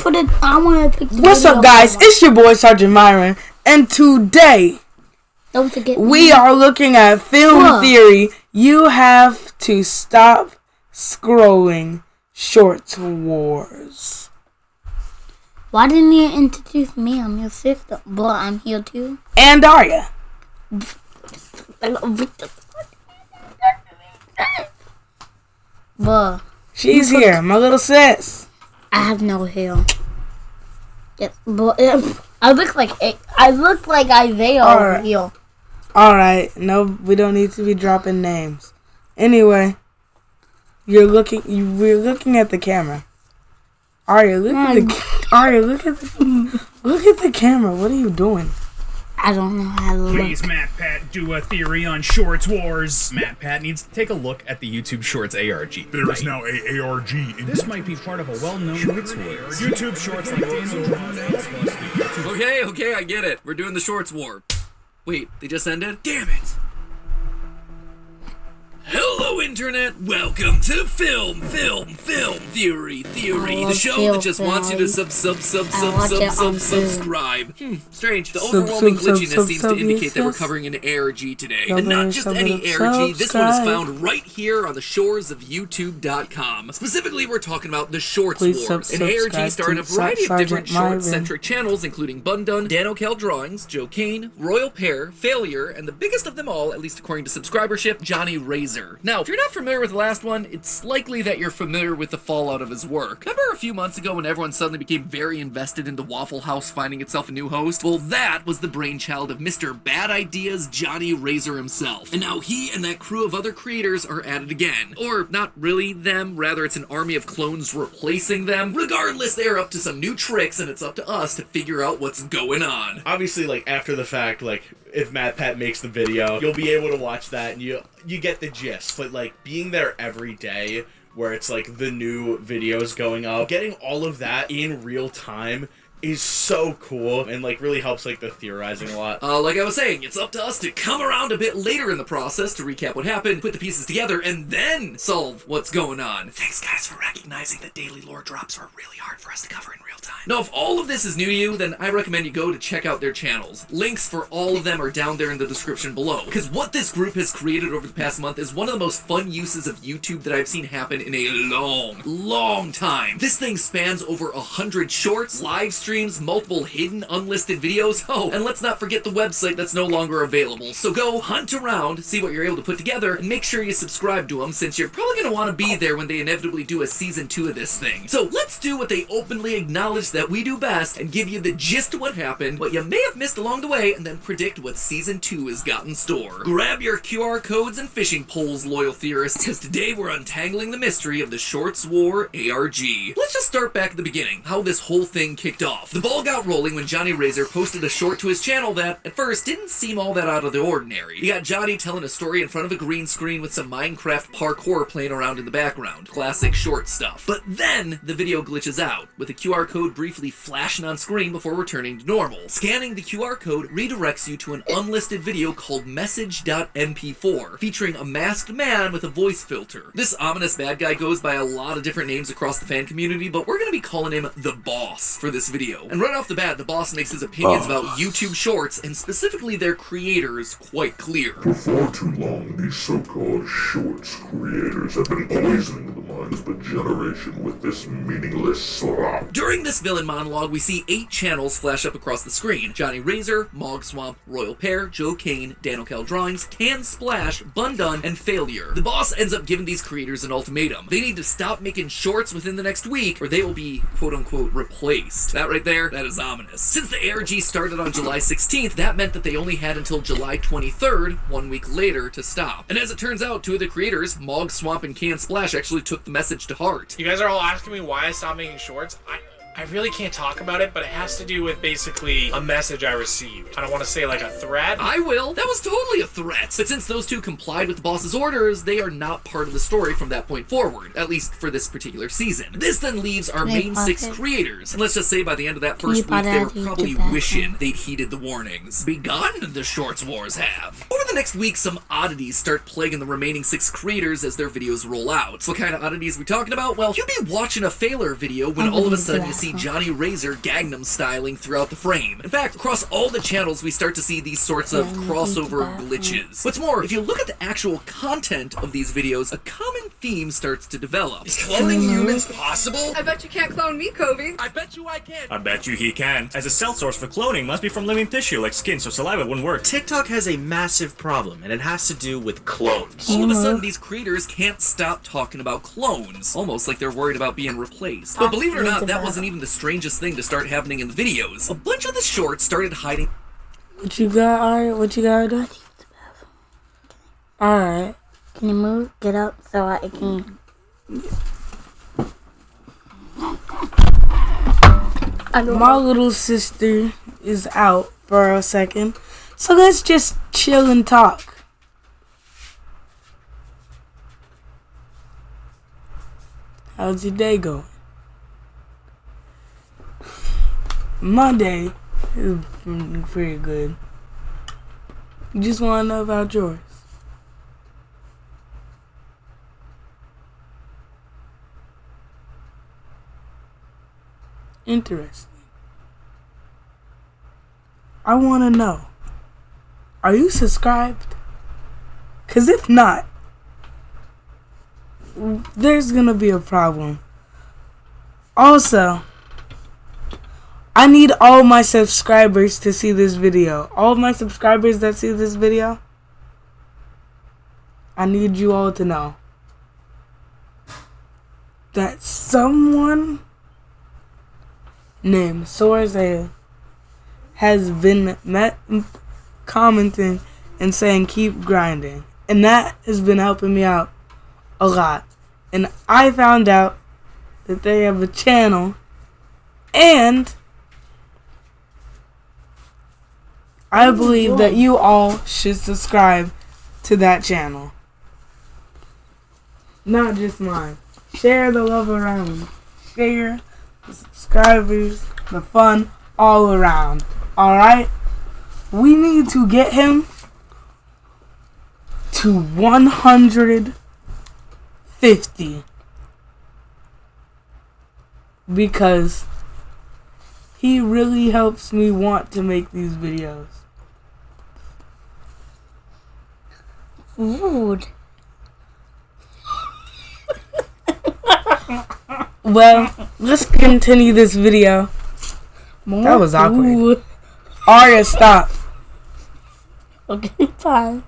put it. I want to pick. What's up, guys? It's your boy Sergeant Myron, and today don't forget we are looking at film theory. You have to stop scrolling. Shorts Wars. Why didn't you introduce me? I'm your sister, but I'm here too. And Daria. Bruh. She's here, my little sis. I have no hair. Yes, but I look like Isaiah over here. Alright, no, we don't need to be dropping names. Anyway, we're looking at the camera. Arya, look at the camera. What are you doing? I don't know how to look. Please, MatPat, do a theory on Shorts Wars. MatPat needs to take a look at the YouTube Shorts ARG. There is now a ARG in this might be part of a well-known Shorts Wars. YouTube Shorts like Okay, I get it. We're doing the Shorts War. Wait, they just ended? Damn it! Hello, Internet! Welcome to Film Theory. The show that just wants you to subscribe. Strange. The overwhelming glitchiness seems to indicate that we're covering an ARG today. And not just any ARG, this one is found right here on the shores of YouTube.com. Specifically, we're talking about the Shorts Wars, an ARG starring a variety of different short-centric channels, including Bundun, Danokel Drawings, Joe Kane, Royal Pear, Failure, and the biggest of them all, at least according to subscribership, Johnny Razor. Now, if you're not familiar with the last one, it's likely that you're familiar with the fallout of his work. Remember a few months ago when everyone suddenly became very invested in the Waffle House finding itself a new host? Well, that was the brainchild of Mr. Bad Ideas Johnny Razor himself. And now he and that crew of other creators are at it again. Or, not really them, rather it's an army of clones replacing them. Regardless, they're up to some new tricks, and it's up to us to figure out what's going on. Obviously, like, after the fact, like, if MatPat makes the video, you'll be able to watch that and you get the gist. But like being there every day where it's like the new videos going up, getting all of that in real time is so cool and like really helps like the theorizing a lot. Like I was saying, it's up to us to come around a bit later in the process to recap what happened, put the pieces together, and then solve what's going on. Thanks guys for recognizing that daily lore drops are really hard for us to cover in real time. Now if all of this is new to you, then I recommend you go to check out their channels. Links for all of them are down there in the description below. Because what this group has created over the past month is one of the most fun uses of YouTube that I've seen happen in a long time. This thing spans over 100 shorts, live streams, multiple hidden unlisted videos. Oh, and let's not forget the website that's no longer available. So go hunt around, see what you're able to put together, and make sure you subscribe to them since you're probably going to want to be there when they inevitably do a season 2 of this thing. So let's do what they openly acknowledge that we do best and give you the gist of what happened, what you may have missed along the way, and then predict what season 2 has got in store. Grab your QR codes and fishing poles, loyal theorists, because today we're untangling the mystery of the Shorts War ARG. Let's just start back at the beginning, how this whole thing kicked off. The ball got rolling when Johnny Razor posted a short to his channel that, at first, didn't seem all that out of the ordinary. You got Johnny telling a story in front of a green screen with some Minecraft parkour playing around in the background. Classic short stuff. But then, the video glitches out, with a QR code briefly flashing on screen before returning to normal. Scanning the QR code redirects you to an unlisted video called message.mp4, featuring a masked man with a voice filter. This ominous bad guy goes by a lot of different names across the fan community, but we're gonna be calling him the Boss for this video. And right off the bat, the Boss makes his opinions about YouTube Shorts, and specifically their creators, quite clear. For far too long, these so-called Shorts creators have been poisoning the minds of a generation with this meaningless slop. During this villain monologue, we see 8 channels flash up across the screen. Johnny Razor, Mog Swamp, Royal Pear, Joe Kane, Danokel Drawings, Can Splash, Bundun, and Failure. The Boss ends up giving these creators an ultimatum. They need to stop making shorts within the next week, or they will be quote-unquote replaced. That right there, that is ominous. Since the ARG started on July 16th, that meant that they only had until July 23rd, 1 week later, to stop. And as it turns out, 2 of the creators, Mog Swamp and Can Splash, actually took the message to heart. You guys are all asking me why I stopped making shorts. I really can't talk about it, but it has to do with basically a message I received. I don't want to say like a threat. I will. That was totally a threat. But since those 2 complied with the boss's orders, they are not part of the story from that point forward, at least for this particular season. This then leaves our main 6 creators. And let's just say by the end of that first week, they were probably wishing they'd heeded the warnings. Begun, the Shorts Wars have. Over the next week, some oddities start plaguing the remaining 6 creators as their videos roll out. So what kind of oddities are we talking about? Well, you'd be watching a Failure video when all of a sudden you see see Johnny Razor Gangnam styling throughout the frame. In fact, across all the channels, we start to see these sorts of crossover glitches. What's more, if you look at the actual content of these videos, a common theme starts to develop. Is cloning humans possible? I bet you can't clone me, Kobe. I bet you I can. I bet you he can, as a cell source for cloning must be from living tissue like skin, so saliva wouldn't work. TikTok has a massive problem, and it has to do with clones. All of a sudden, these creators can't stop talking about clones, almost like they're worried about being replaced. But believe it or not, that wasn't even the strangest thing to start happening in the videos. A bunch of the shorts started hiding. What you got, Alright? What you gotta do? Alright. Can you move? Get up so I can. My little sister is out for a second, so let's just chill and talk. How's your day going? My day is pretty good. You just want to know about yours. Interesting. I want to know, are you subscribed? Because if not, there's going to be a problem. Also, I need all my subscribers to see this video. All of my subscribers that see this video, I need you all to know that someone named Sorzea has been commenting and saying keep grinding, and that has been helping me out a lot. And I found out that they have a channel, and I believe that you all should subscribe to that channel. Not just mine. Share the love around. Share the subscribers, the fun all around. Alright? We need to get him to 150. Because he really helps me want to make these videos. Rude. Well, let's continue this video. That was awkward. Rude. Arya, stop. Okay, fine.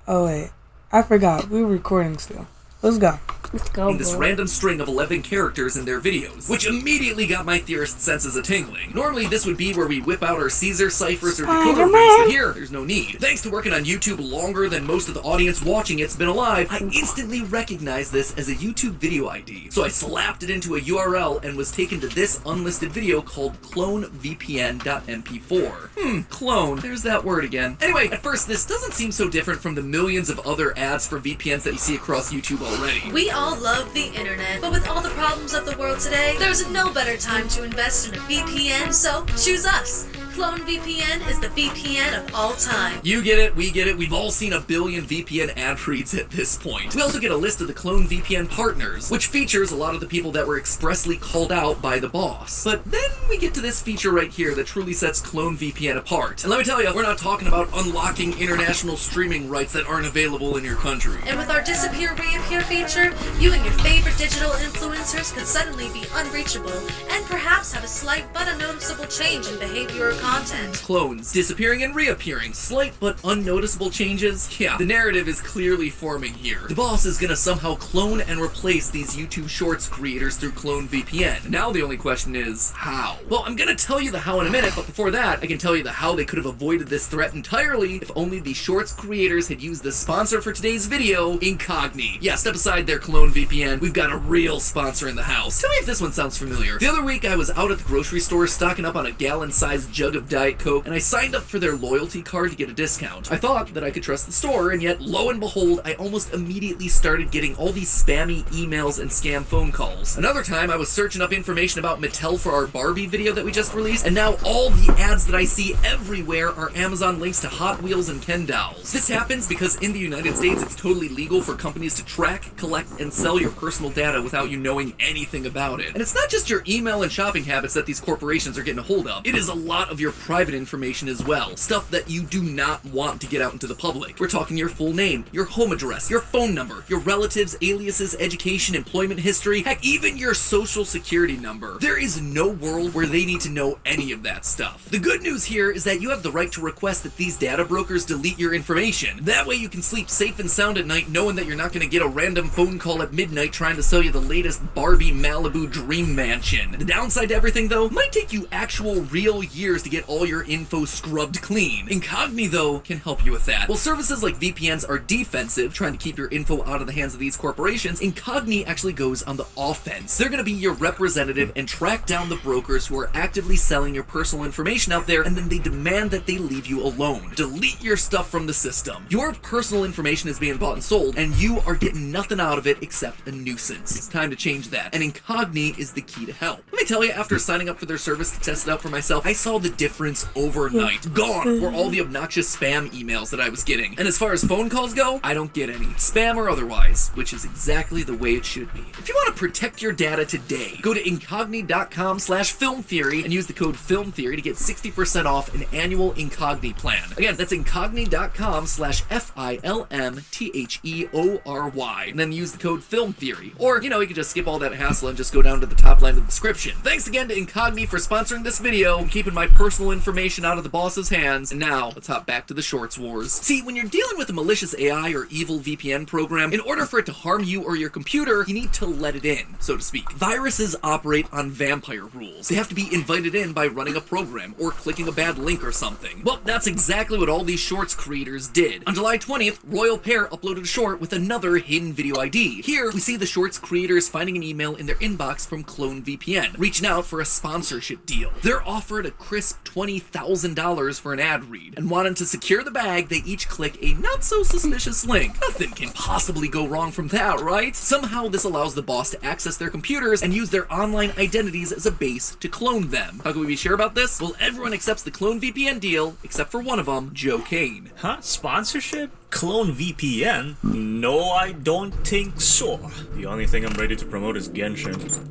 Oh wait, I forgot. We were recording still. Let's go. Let's go, This boy. random string of 11 characters in their videos, which immediately got my theorist senses a-tingling. Normally, this would be where we whip out our Caesar ciphers or decoder rings, but here, there's no need. Thanks to working on YouTube longer than most of the audience watching it's been alive, I instantly recognized this as a YouTube video ID. So I slapped it into a URL and was taken to this unlisted video called clonevpn.mp4. Clone. There's that word again. Anyway, at first, this doesn't seem so different from the millions of other ads for VPNs that you see across YouTube already. We all love the internet, but with all the problems of the world today, there's no better time to invest in a VPN, so choose us. Clone VPN is the VPN of all time. You get it, we get it, we've all seen a billion VPN ad reads at this point. We also get a list of the Clone VPN partners, which features a lot of the people that were expressly called out by the boss. But then we get to this feature right here that truly sets Clone VPN apart. And let me tell you, we're not talking about unlocking international streaming rights that aren't available in your country. And with our Disappear Reappear feature, you and your favorite digital influencers could suddenly be unreachable and perhaps have a slight but unnoticeable change in behavior or content. Clones disappearing and reappearing, slight but unnoticeable changes. Yeah, the narrative is clearly forming here. The boss is gonna somehow clone and replace these YouTube Shorts creators through Clone VPN. Now the only question is, how? Well, I'm gonna tell you the how in a minute, but before that, I can tell you the how they could have avoided this threat entirely if only the Shorts creators had used the sponsor for today's video, Incogni. Yeah, step aside there, Clone Clone VPN, we've got a real sponsor in the house. Tell me if this one sounds familiar. The other week, I was out at the grocery store stocking up on a gallon-sized jug of Diet Coke, and I signed up for their loyalty card to get a discount. I thought that I could trust the store, and yet, lo and behold, I almost immediately started getting all these spammy emails and scam phone calls. Another time, I was searching up information about Mattel for our Barbie video that we just released, and now all the ads that I see everywhere are Amazon links to Hot Wheels and Ken dolls. This happens because in the United States, it's totally legal for companies to track, collect, and sell your personal data without you knowing anything about it. And it's not just your email and shopping habits that these corporations are getting a hold of. It is a lot of your private information as well. Stuff that you do not want to get out into the public. We're talking your full name, your home address, your phone number, your relatives, aliases, education, employment history, heck, even your social security number. There is no world where they need to know any of that stuff. The good news here is that you have the right to request that these data brokers delete your information. That way you can sleep safe and sound at night knowing that you're not going to get a random phone call at midnight trying to sell you the latest Barbie Malibu dream mansion. The downside to everything, though, might take you actual real years to get all your info scrubbed clean. Incogni, though, can help you with that. While services like VPNs are defensive, trying to keep your info out of the hands of these corporations, Incogni actually goes on the offense. They're going to be your representative and track down the brokers who are actively selling your personal information out there, and then they demand that they leave you alone. Delete your stuff from the system. Your personal information is being bought and sold, and you are getting nothing out of it except a nuisance. It's time to change that, and Incogni is the key to help. Let me tell you, after signing up for their service to test it out for myself, I saw the difference overnight. Gone were all the obnoxious spam emails that I was getting. And as far as phone calls go, I don't get any. Spam or otherwise, which is exactly the way it should be. If you want to protect your data today, go to incogni.com/filmtheory and use the code FILMTHEORY to get 60% off an annual Incogni plan. Again, that's incogni.com/FILMTHEORY. And then use the code FILMTHEORY. Or, you can just skip all that hassle and just go down to the top line of the description. Thanks again to Incogni for sponsoring this video and keeping my personal information out of the boss's hands. And now, let's hop back to the Shorts Wars. See, when you're dealing with a malicious AI or evil VPN program, in order for it to harm you or your computer, you need to let it in, so to speak. Viruses operate on vampire rules. They have to be invited in by running a program or clicking a bad link or something. Well, that's exactly what all these Shorts creators did. On July 20th, Royal Pear uploaded a short with another hidden video ID. Here, we see the Shorts creators finding an email in their inbox from Clone VPN, reaching out for a sponsorship deal. They're offered a crisp $20,000 for an ad read, and wanting to secure the bag, they each click a not-so-suspicious link. Nothing can possibly go wrong from that, right? Somehow, this allows the boss to access their computers and use their online identities as a base to clone them. How can we be sure about this? Well, everyone accepts the Clone VPN deal, except for one of them, Joe Kane. Huh? Sponsorship? Clone VPN? No, I don't think so. The only thing I'm ready to promote is Genshin.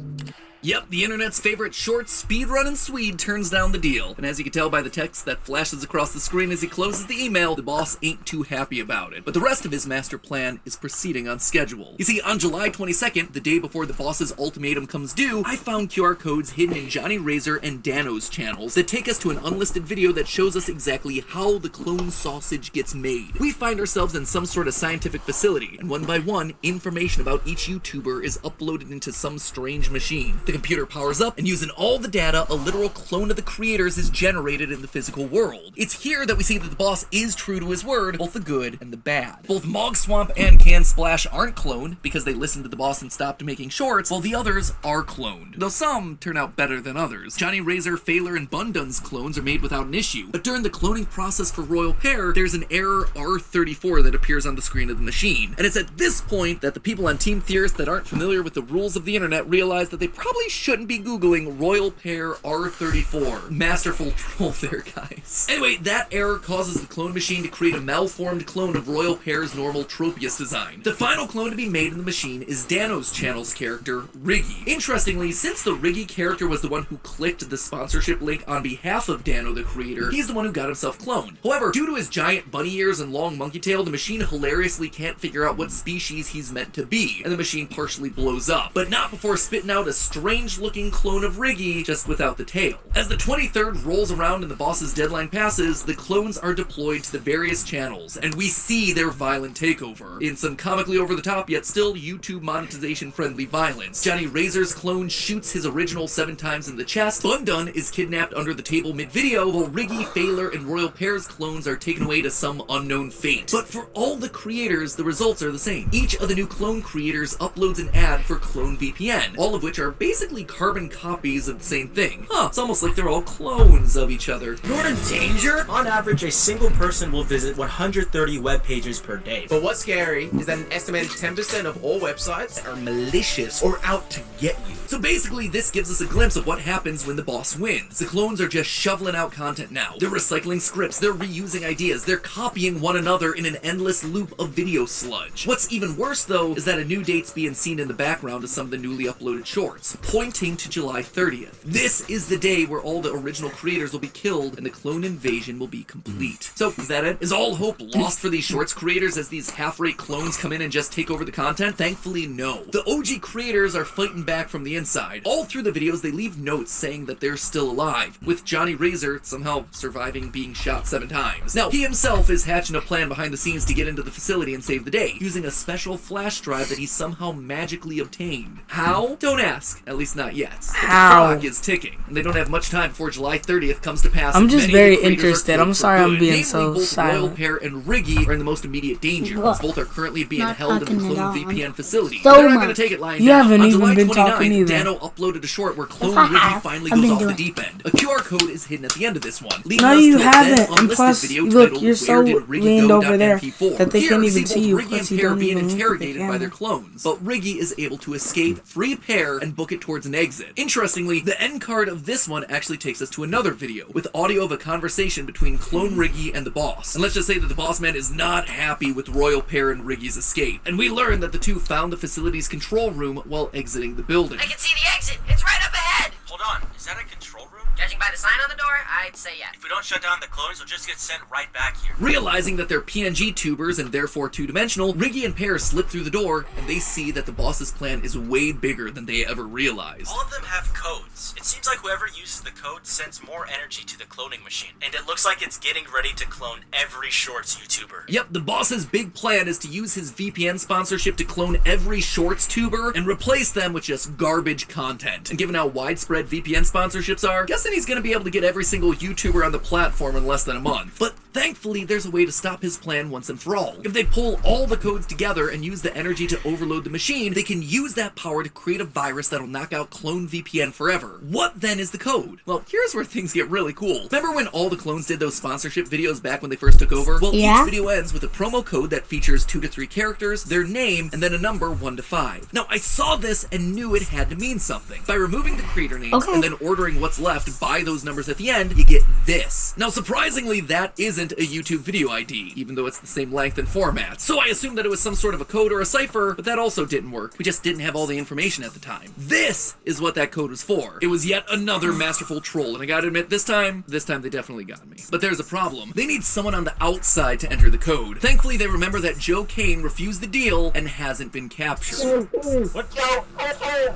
Yep, the internet's favorite short speedrunning Swede turns down the deal. And as you can tell by the text that flashes across the screen as he closes the email, the boss ain't too happy about it. But the rest of his master plan is proceeding on schedule. You see, on July 22nd, the day before the boss's ultimatum comes due, I found QR codes hidden in Johnny Razor and Dano's channels that take us to an unlisted video that shows us exactly how the clone sausage gets made. We find ourselves in some sort of scientific facility, and one by one, information about each YouTuber is uploaded into some strange machine. The computer powers up, and using all the data, a literal clone of the creators is generated in the physical world. It's here that we see that the boss is true to his word, both the good and the bad. Both Mog Swamp and Can Splash aren't cloned because they listened to the boss and stopped making shorts, while the others are cloned. Though some turn out better than others. Johnny Razor, Phaler, and Bundun's clones are made without an issue, but during the cloning process for Royal Pear, there's an error R34 that appears on the screen of the machine. And it's at this point that the people on Team Theorists that aren't familiar with the rules of the internet realize that they probably shouldn't be Googling Royal Pear R34. Masterful troll there, guys. Anyway, that error causes the clone machine to create a malformed clone of Royal Pear's normal Tropius design. The final clone to be made in the machine is Dano's channel's character, Riggy. Interestingly, since the Riggy character was the one who clicked the sponsorship link on behalf of Dano the creator, he's the one who got himself cloned. However, due to his giant bunny ears and long monkey tail, the machine hilariously can't figure out what species he's meant to be, and the machine partially blows up. But not before spitting out a string strange-looking clone of Riggy, just without the tail. As the 23rd rolls around and the boss's deadline passes, the clones are deployed to the various channels, and we see their violent takeover. In some comically over-the-top, yet still YouTube monetization-friendly violence. Johnny Razor's clone shoots his original 7 times in the chest, Bun Dun is kidnapped under the table mid-video, while Riggy, Phaler, and Royal Pear's clones are taken away to some unknown fate. But for all the creators, the results are the same. Each of the new clone creators uploads an ad for Clone VPN, all of which are basically carbon copies of the same thing. It's almost like they're all clones of each other. You're in danger? On average, a single person will visit 130 web pages per day. But what's scary is that an estimated 10% of all websites are malicious or out to get you. So basically, this gives us a glimpse of what happens when the boss wins. The clones are just shoveling out content now. They're recycling scripts, they're reusing ideas, they're copying one another in an endless loop of video sludge. What's even worse, though, is that a new date's being seen in the background of some of the newly uploaded shorts, pointing to July 30th. This is the day where all the original creators will be killed and the clone invasion will be complete. So, is that it? Is all hope lost for these shorts creators as these half-rate clones come in and just take over the content? Thankfully, no. The OG creators are fighting back from the inside. All through the videos, they leave notes saying that they're still alive, with Johnny Razor somehow surviving being shot 7 times. Now, he himself is hatching a plan behind the scenes to get into the facility and save the day, using a special flash drive that he somehow magically obtained. How? Don't ask. At least not yet. But How? the clock is ticking, and they don't have much time before July 30th comes to pass. I'm just Many very of the creators interested. are I'm killed sorry for I'm good. being Namely, so both silent. Royal Pear and Riggy are in the most immediate danger, as both are currently being Not held in the talking at Clone all. VPN facility. So They're not going much. to take it lying You down. haven't On even July been 29th, talking either. Dano uploaded a short where Clone Yes, I Riggy have. finally I've goes been off the doing deep end. A QR code is hidden at the end of this one, leading No, us you to a then haven't. And unlisted plus, video look, titled you're so Where Did Riggy leaned Go? over there MP4. that they Here, can't we even see see both you. Riggy Plus, and you Pear don't being even look at the interrogated by camera. their clones, but Riggy is able to escape, free Pear, and book it towards an exit. Interestingly, the end card of this one actually takes us to another video, with audio of a conversation between Clone Riggy and the boss. And let's just say that the boss man is not happy with Royal Pear and Riggy's escape, and we learn that the two found the facility's control room while exiting the building. I can see the exit. It's right up ahead. Hold on, is that a control room? Judging by the sign on the door, I'd say yes. If we don't shut down the clones, they'll just get sent right back here. Realizing that they're PNG tubers and therefore two-dimensional, Riggy and Pear slip through the door, and they see that the boss's plan is way bigger than they ever realized. All of them have codes. It seems like whoever uses the code sends more energy to the cloning machine, and it looks like it's getting ready to clone every Shorts YouTuber. Yep, the boss's big plan is to use his VPN sponsorship to clone every Shorts tuber and replace them with just garbage content. And given how widespread VPN sponsorships are, guessing he's gonna be able to get every single YouTuber on the platform in less than a month. But thankfully, there's a way to stop his plan once and for all. If they pull all the codes together and use the energy to overload the machine, they can use that power to create a virus that'll knock out Clone VPN forever. What then is the code? Well, here's where things get really cool. Remember when all the clones did those sponsorship videos back when they first took over? Well, Yeah. each video ends with a promo code that features 2 to 3 characters, their name, and then a number 1 to 5. Now, I saw this and knew it had to mean something. By removing the creator names and then ordering what's left by those numbers at the end, you get this. Now, surprisingly, that isn't a YouTube video ID, even though it's the same length and format. So I assumed that it was some sort of a code or a cipher, but that also didn't work. We just didn't have all the information at the time. This is what that code was for. It was yet another masterful troll, and I gotta admit, this time they definitely got me. But there's a problem. They need someone on the outside to enter the code. Thankfully, they remember that Joe Kane refused the deal and hasn't been captured. What?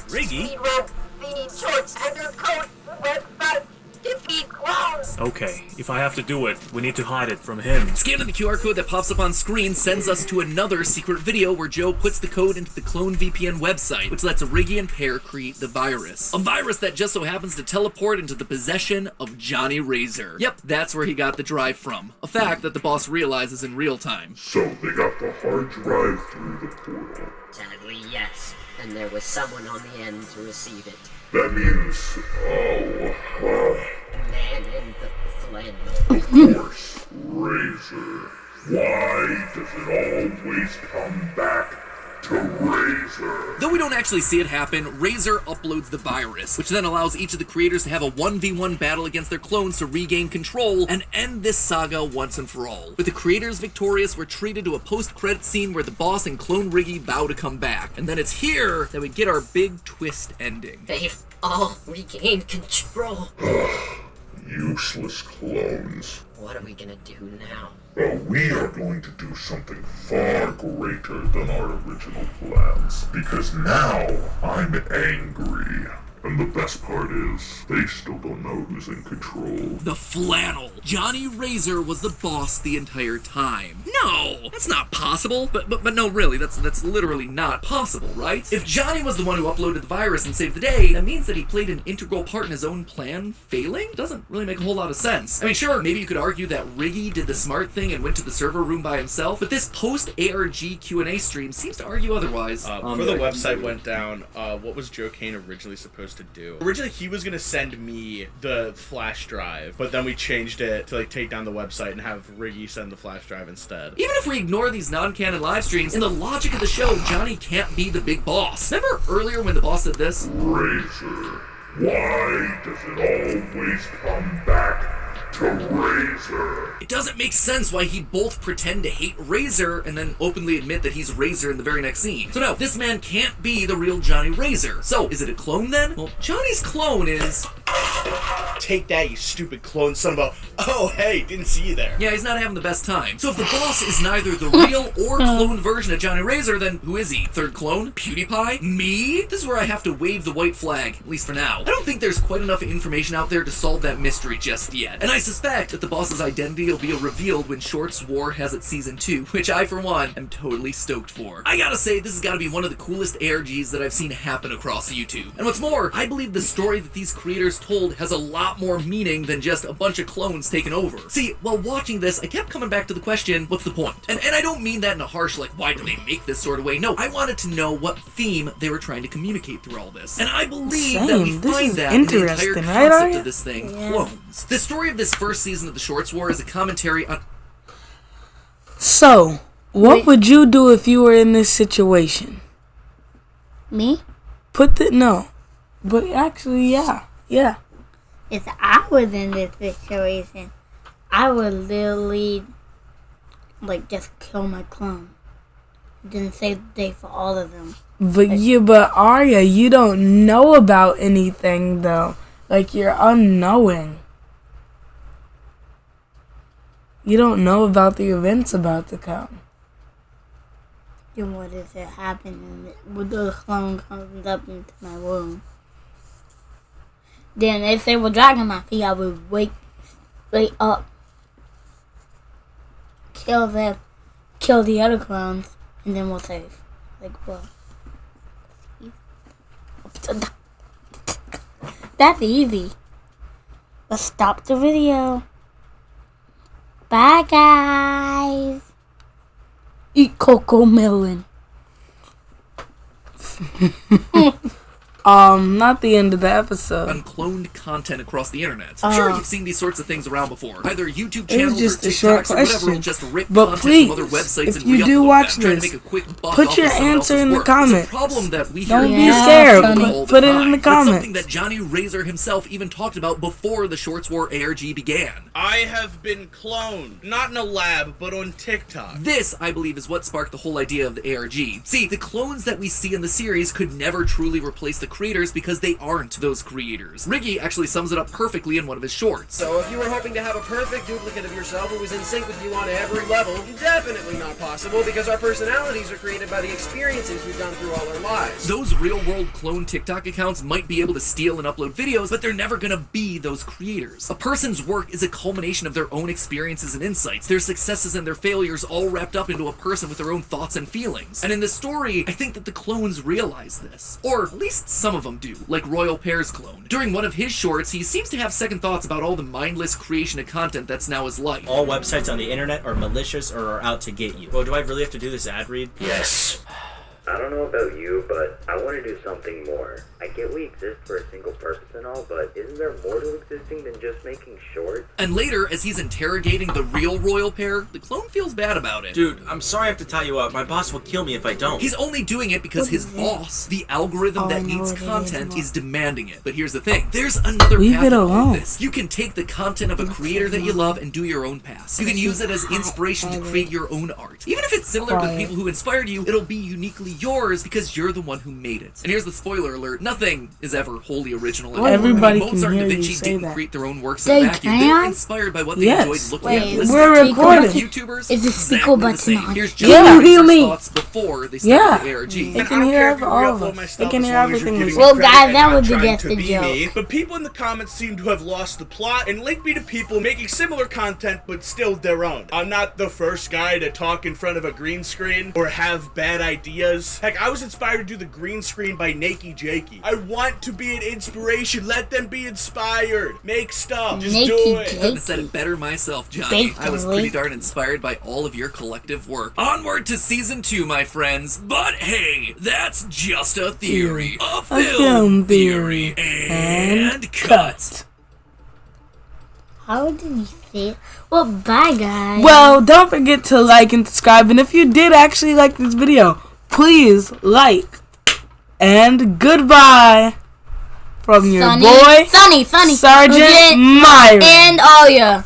Riggy? The Shorts enter code website. Defeat clones. Okay, if I have to do it, we need to hide it from him. Scanning the QR code that pops up on screen sends us to another secret video where Joe puts the code into the Clone VPN website, which lets Riggy and Pear create the virus. A virus that just so happens to teleport into the possession of Johnny Razor. Yep, that's where he got the drive from. A fact that the boss realizes in real time. So they got the hard drive through the portal. Sadly, yes. And there was someone on the end to receive it. That means, Man in the flannel. of course, Razor. Why does it always come back to Razor? Though we don't actually see it happen, Razor uploads the virus, which then allows each of the creators to have a 1v1 battle against their clones to regain control and end this saga once and for all. With the creators victorious, we're treated to a post-credit scene where the boss and Clone Riggy vow to come back. And then it's here that we get our big twist ending. They've all regained control. Useless clones. What are we gonna do now? Well, we are going to do something far greater than our original plans. Because now I'm angry. And the best part is, they still don't know who's in control. The flannel. Johnny Razor was the boss the entire time. No, that's not possible. But no, really, that's literally not possible, right? If Johnny was the one who uploaded the virus and saved the day, that means that he played an integral part in his own plan failing? Doesn't really make a whole lot of sense. I mean, sure, maybe you could argue that Riggy did the smart thing and went to the server room by himself, but this post-ARG Q&A stream seems to argue otherwise. Before the website went down, what was Joe Kane originally supposed to do? Originally, he was going to send me the flash drive, but then we changed it to like take down the website and have Riggy send the flash drive instead. Even if we ignore these non-canon live streams, in the logic of the show, Johnny can't be the big boss. Remember earlier when the boss said this? Razor, why does it always come back to Razor? It doesn't make sense why he'd both pretend to hate Razor and then openly admit that he's Razor in the very next scene. So no, this man can't be the real Johnny Razor. So, is it a clone then? Well, Johnny's clone is... Take that, you stupid clone son of a... Oh, hey, didn't see you there. Yeah, he's not having the best time. So if the boss is neither the real or clone version of Johnny Razor, then who is he? Third clone? PewDiePie? Me? This is where I have to wave the white flag, at least for now. I don't think there's quite enough information out there to solve that mystery just yet. And I suspect that the boss's identity will be revealed when Shorts War has its season 2, which I, for one, am totally stoked for. I gotta say, this has gotta be one of the coolest ARGs that I've seen happen across YouTube. And what's more, I believe the story that these creators told has a lot more meaning than just a bunch of clones taken over. See, while watching this, I kept coming back to the question, what's the point? And I don't mean that in a harsh, like, why do they make this sort of way? No, I wanted to know what theme they were trying to communicate through all this. And I believe that we find that in the entire concept of this thing, clones. The story of this first season of the Shorts War is a commentary on... So, what would you do if you were in this situation? Me? No. But actually, yeah. If I was in this situation, I would literally, like, just kill my clone. Then save the day for all of them. But Arya, you don't know about anything, though. Like, you're unknowing. You don't know about the events about to come. Then what if it happened when the clone comes up into my room? Then if they were dragging my feet, I would wake up, kill them, kill the other clones, and then we'll save. Like what? That's easy. Let's stop the video. Bye, guys. Eat cocoa melon. Not the end of the episode. Uncloned content across the internet. I'm sure you've seen these sorts of things around before. Either YouTube channels just or a short TikToks or whatever question. will just rip But content please, from other websites if and you do re-upload watch them, trying to this, make a quick buck put off your of someone answer else's in the work. comments. It's a problem that we Don't hear be about scared. all the Put it in time. the It's something comments. that Johnny Razor himself even talked about before the Shorts War ARG began. I have been cloned. Not in a lab, but on TikTok. This, I believe, is what sparked the whole idea of the ARG. See, the clones that we see in the series could never truly replace the creators because they aren't those creators. Riggy actually sums it up perfectly in one of his shorts. So if you were hoping to have a perfect duplicate of yourself who was in sync with you on every level, definitely not possible because our personalities are created by the experiences we've gone through all our lives. Those real-world clone TikTok accounts might be able to steal and upload videos, but they're never gonna be those creators. A person's work is a culmination of their own experiences and insights, their successes and their failures all wrapped up into a person with their own thoughts and feelings. And in this story, I think that the clones realize this. Or at least some of them do, like Royal Pear's clone. During one of his shorts, he seems to have second thoughts about all the mindless creation of content that's now his life. All websites on the internet are malicious or are out to get you. Well, do I really have to do this ad read? Yes. I don't know about you, but I want to do something more. I get we exist for a single purpose and all, but isn't there more to existing than just making shorts? And later, as he's interrogating the real Royal Pear, the clone feels bad about it. Dude, I'm sorry I have to tie you up. My boss will kill me if I don't. He's only doing it because his boss, the algorithm that needs content, is demanding it. But here's the thing. There's another Leave path it to all alone. this. You can take the content of a creator that you love and do your own path. You can use it as inspiration to create your own art. Even if it's similar to the people who inspired you, it'll be uniquely yours because you're the one who made it. And here's the spoiler alert: nothing is ever wholly original. Everybody can Mozart hear and Da you Vinci say didn't that. create their own works They in a vacuum. They were can? inspired by what they Yes. enjoyed looking Wait, at. is Listening We're to recording. YouTubers. Is the speaker exactly the button same. on? Here's Yeah. John's You hear me? thoughts before they started the ARG. They And can I don't hear care if you all of re-upload my us. They stuff can as hear long as you're everything we giving say. me Well, credit guys, and that not was trying just to a be joke. me. But people in the comments seem to have lost the plot and linked me to people making similar content but still their own. I'm not the first guy to talk in front of a green screen or have bad ideas. Heck, I was inspired to do the green screen by Nakey Jakey. I want to be an inspiration. Let them be inspired. Make stuff. Just do it. I couldn't have said it better myself, Johnny. I was pretty darn inspired by all of your collective work. Onward to season 2, my friends. But hey, that's just a theory. A film theory. And cut. How did you say it? Well, bye, guys. Well, don't forget to like and subscribe. And if you did actually like this video, please like. And goodbye from your boy, Sonny, Sergeant Myron. and Alia.